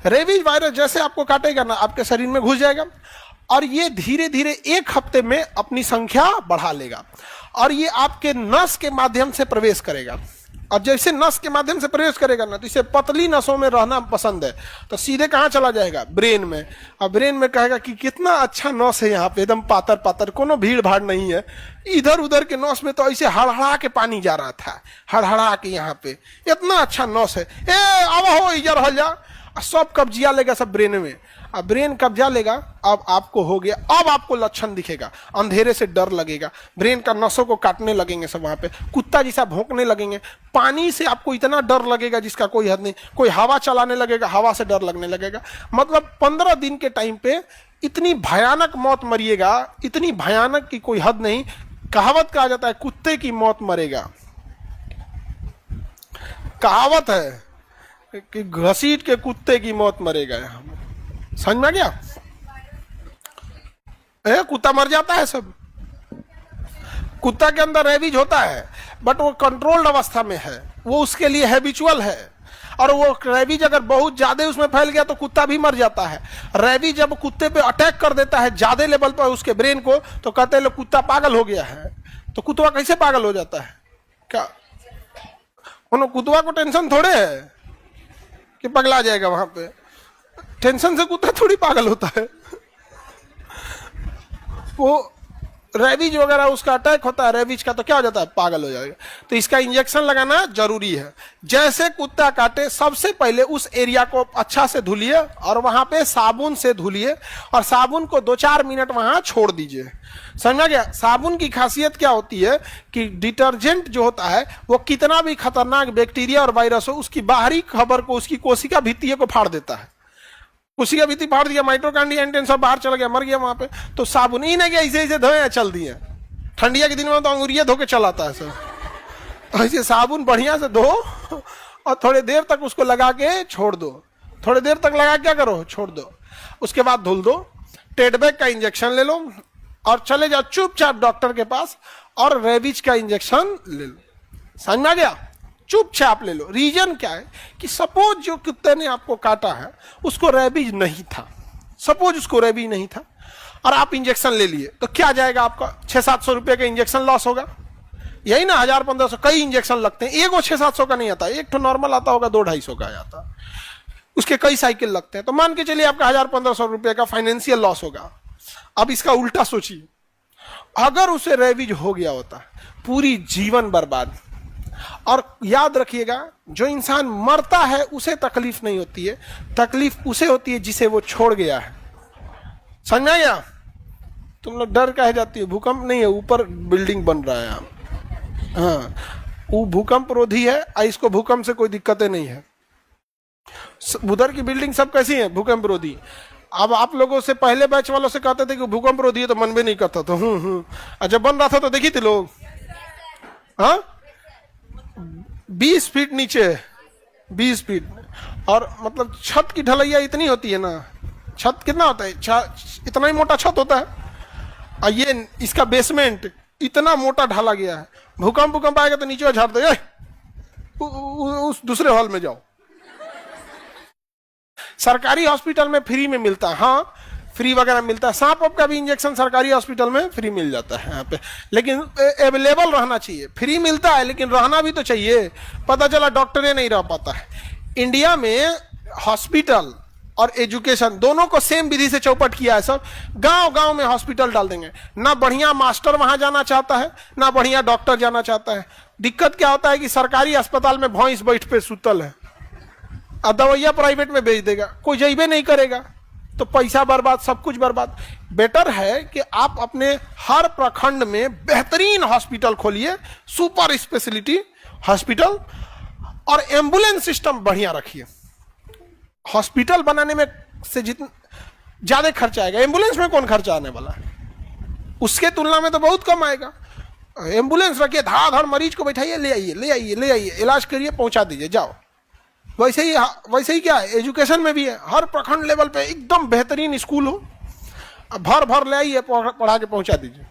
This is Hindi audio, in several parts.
रेबीज वायरस जैसे आपको काटेगा ना, आपके शरीर में घुस जाएगा और ये धीरे धीरे 1 हफ्ते में अपनी संख्या बढ़ा लेगा और ये आपके नस के माध्यम से प्रवेश करेगा। और जैसे नस के माध्यम से प्रवेश करेगा ना, तो इसे पतली नसों में रहना पसंद है, तो सीधे कहाँ चला जाएगा? ब्रेन में। और ब्रेन में कहेगा कि कितना अच्छा नस है यहाँ पे, एकदम पातर पातर, कोनो भीड़ भाड़ नहीं है। इधर उधर के नस में तो ऐसे हड़हड़ा के पानी जा रहा था, हड़हड़ा के यहाँ पे इतना अच्छा नस है। ए अब हो इधर हल जा, सब कब्जिया लेगा सब ब्रेन में। अब ब्रेन कब्जा लेगा, अब आपको हो गया, अब आपको लक्षण दिखेगा, अंधेरे से डर लगेगा, ब्रेन का नसों को काटने लगेंगे सब, वहां पे कुत्ता जैसा भौंकने लगेंगे, पानी से आपको इतना डर लगेगा जिसका कोई हद नहीं, कोई हवा चलाने लगेगा, हवा से डर लगने लगेगा। मतलब 15 दिन के टाइम पे इतनी भयानक मौत मरिएगा, इतनी भयानक की कोई हद नहीं। कहावत कहा जाता है कुत्ते की मौत मरेगा, कहावत है कि घसीट के कुत्ते की मौत मरेगा। समझ में आ गया? कुत्ता मर जाता है सब, कुत्ता के अंदर रेबीज होता है, बट वो कंट्रोल्ड अवस्था में है, वो उसके लिए हैबिचुअल है। और वो रेबीज अगर बहुत ज्यादा उसमें फैल गया तो कुत्ता भी मर जाता है। रेबीज जब कुत्ते पे अटैक कर देता है ज्यादा लेवल पर उसके ब्रेन को, तो कहते हैं कुत्ता पागल हो गया है। तो कुत्ता कैसे पागल हो जाता है? क्या कुत्ता को टेंशन थोड़े है कि पगला जाएगा? वहां पे टेंशन से कुत्ता थोड़ी पागल होता है। वो रेबीज वगैरह उसका अटैक होता है रेबीज का, तो क्या हो जाता है? पागल हो जाएगा। तो इसका इंजेक्शन लगाना जरूरी है। जैसे कुत्ता काटे सबसे पहले उस एरिया को अच्छा से धुलिए और वहां पे साबुन से धुलिए और साबुन को 2-4 मिनट वहां छोड़ दीजिए। समझ गया? साबुन की खासियत क्या होती है कि डिटर्जेंट जो होता है वो कितना भी खतरनाक बैक्टीरिया और वायरस हो, उसकी बाहरी खबर को, उसकी कोशिका भित्तियों को फाड़ देता है। कोशिका भित्ति फाड़ दिया, माइटोकॉन्ड्रिया एंटेन सब बाहर चला गया, मर गया वहां पे। तो साबुन ही नहीं, ऐसे ऐसे धोए चल दिए। ठंडिया के दिन में तो अंगुरिया धो के चलाता है सब, तो ऐसे साबुन बढ़िया से धो और थोड़ी देर तक उसको लगा के छोड़ दो। थोड़ी देर तक लगा क्या करो? छोड़ दो। उसके बाद धुल दो, टेडबैक का इंजेक्शन ले लो और चले जाओ चुपचाप डॉक्टर के पास और रेबीज का इंजेक्शन ले लो। समझ में आ गया? चुपचाप ले लो। रीजन क्या है कि सपोज जो कुत्ते ने आपको काटा है उसको रेबीज नहीं था, सपोज उसको रेबीज नहीं था और आप इंजेक्शन ले लिए, तो क्या जाएगा आपका? 600-700 रुपए का इंजेक्शन लॉस होगा। यही ना, 1000-1500 कई इंजेक्शन लगते हैं, एक वो 600-700 का नहीं आता, एक तो नॉर्मल आता होगा 200-250 का आता, उसके कई साइकिल लगते हैं। तो मान के चलिए आपका 1000-1500 रुपए का फाइनेंशियल लॉस होगा। अब इसका उल्टा सोचिए, अगर उसे रेबीज हो गया होता, पूरी जीवन बर्बाद। और याद रखिएगा, जो इंसान मरता है उसे तकलीफ नहीं होती है, तकलीफ उसे होती है जिसे वो छोड़ गया है। समझ में आया? तुम लोग डर काहे जाती हो? भूकंप नहीं है, ऊपर बिल्डिंग बन रहा है। हाँ, वो भूकंप रोधी है, इसको भूकंप से कोई दिक्कतें नहीं है। उधर की बिल्डिंग सब कैसी है? भूकंप रोधी। अब आप लोगों से पहले बैच वालों से कहते थे कि भूकंप रोधी है, तो मन भी नहीं करता था। जब बन रहा था तो देखी थी लोग, हाँ 20 फीट नीचे, 20 फीट, और मतलब छत की ढलैया इतनी होती है ना, छत कितना होता है? इतना ही मोटा छत होता है, और ये इसका बेसमेंट इतना मोटा ढाला गया है। भूकंप आएगा तो नीचे झाड़ दे, उस दूसरे हॉल में जाओ। सरकारी हॉस्पिटल में फ्री में मिलता है, हाँ फ्री वगैरह मिलता है। सांप का भी इंजेक्शन सरकारी हॉस्पिटल में फ्री मिल जाता है यहाँ पे, लेकिन अवेलेबल रहना चाहिए। फ्री मिलता है लेकिन रहना भी तो चाहिए। पता चला डॉक्टर नहीं रह पाता है। इंडिया में हॉस्पिटल और एजुकेशन दोनों को सेम विधि से चौपट किया है सब। गांव गांव में हॉस्पिटल डाल देंगे, ना बढ़िया मास्टर वहां जाना चाहता है, ना बढ़िया डॉक्टर जाना चाहता है। दिक्कत क्या होता है कि सरकारी अस्पताल में भैंस बैठ पे सुतल है और दवाइयां प्राइवेट में भेज देगा, कोई जइबे नहीं करेगा, तो पैसा बर्बाद, सब कुछ बर्बाद। बेटर है कि आप अपने हर प्रखंड में बेहतरीन हॉस्पिटल खोलिए, सुपर स्पेशलिटी हॉस्पिटल, और एम्बुलेंस सिस्टम बढ़िया रखिए। हॉस्पिटल बनाने में से जितना ज्यादा खर्चा आएगा, एम्बुलेंस में कौन खर्चा आने वाला है? उसके तुलना में तो बहुत कम आएगा। एम्बुलेंस रखिए, धाड़ मरीज को बैठाइए, ले आइए, इलाज करिए, पहुंचा दीजिए, जाओ। वैसे ही क्या है, एजुकेशन में भी है। हर प्रखंड लेवल पे एकदम बेहतरीन स्कूल हो, भर ले आइए, पढ़ा के पहुंचा दीजिए।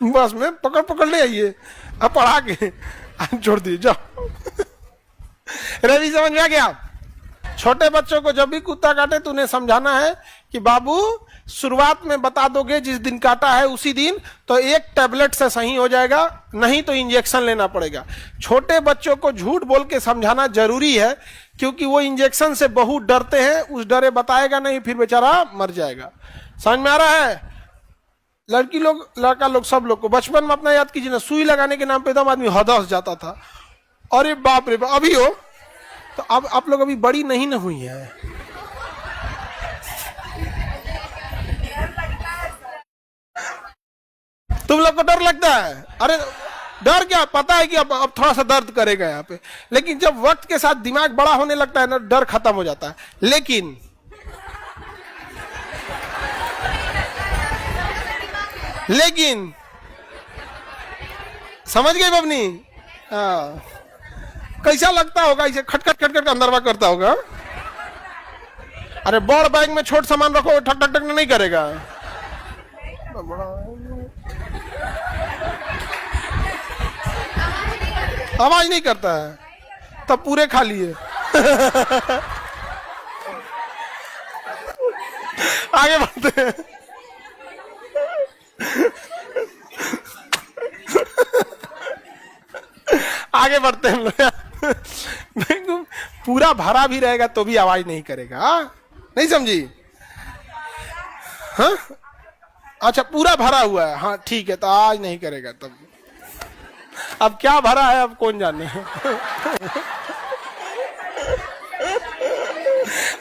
बस में पकड़ ले आइए, अब पढ़ा के छोड़ दीजिए, जाओ। रवि समझ में आ गया? छोटे बच्चों को जब भी कुत्ता काटे तो उन्हें समझाना है कि बाबू शुरुआत में बता दोगे जिस दिन काटा है उसी दिन, तो एक टैबलेट से सही हो जाएगा, नहीं तो इंजेक्शन लेना पड़ेगा। छोटे बच्चों को झूठ बोल के समझाना जरूरी है, क्योंकि वो इंजेक्शन से बहुत डरते हैं, उस डरे बताएगा नहीं, फिर बेचारा मर जाएगा। समझ में आ रहा है? लड़की लोग, लड़का लोग, सब लोग को बचपन में अपना याद कीजिए ना, सुई लगाने के नाम पे एकदम आदमी हदस जाता था, अरे बाप रे बाप। अभी हो तो अब आप लोग अभी बड़ी नहीं न हुई है। तुम लोग को डर लगता है? अरे डर क्या, पता है कि अब थोड़ा सा दर्द करेगा यहाँ पे, लेकिन जब वक्त के साथ दिमाग बड़ा होने लगता है ना, डर खत्म हो जाता है। लेकिन समझ गए बबनी? हाँ, कैसा लगता होगा? इसे खटखट खटखट अंदरवा करता होगा। अरे बड़ बैग में छोट सामान रखो, ठक ठक ठक नहीं करेगा। आवाज नहीं करता है, तब पूरे खा लिए। आगे बढ़ते हैं। आगे बढ़ते हैं हम लोग। पूरा भरा भी रहेगा तो भी आवाज नहीं करेगा। नहीं समझी? हाँ, अच्छा पूरा भरा हुआ है, हाँ ठीक है, तो आज नहीं करेगा। तब अब क्या भरा है अब कौन जाने।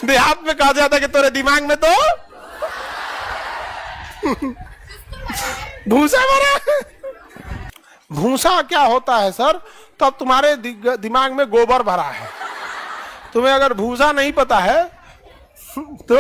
देहात में कहा जाता है कि तेरे दिमाग में तो भूसा भरा। भूसा क्या होता है सर? तो अब तुम्हारे दिमाग में गोबर भरा है। तुम्हें अगर भूसा नहीं पता है तो